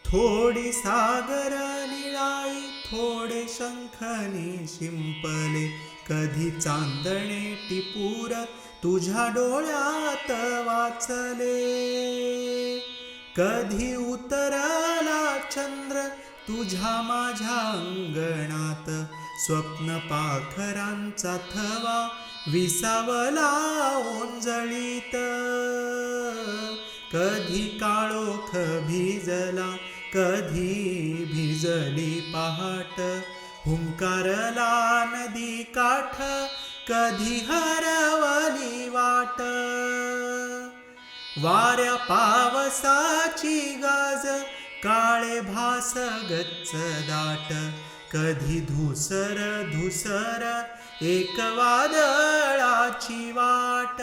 थोडी सागर निळाई, थोडे शंखनी शिंपले, कधी चांदणे टिपूर तुझ्या डोळ्यात वाचले. कधी उतरला चंद्र तुझ्या माझ्या अंगणात, स्वप्न पाखरांचा थवा विसावला ओंजळीत. कधी काळोख भिजला, कधी भिजली पहाट, हुंकारला नदी काठ, कधी हरवली वाट. वाऱ्या पावसाची गाज, काळे भास गच्च दाट, कधी धुसर धुसर एक वादळाची वाट.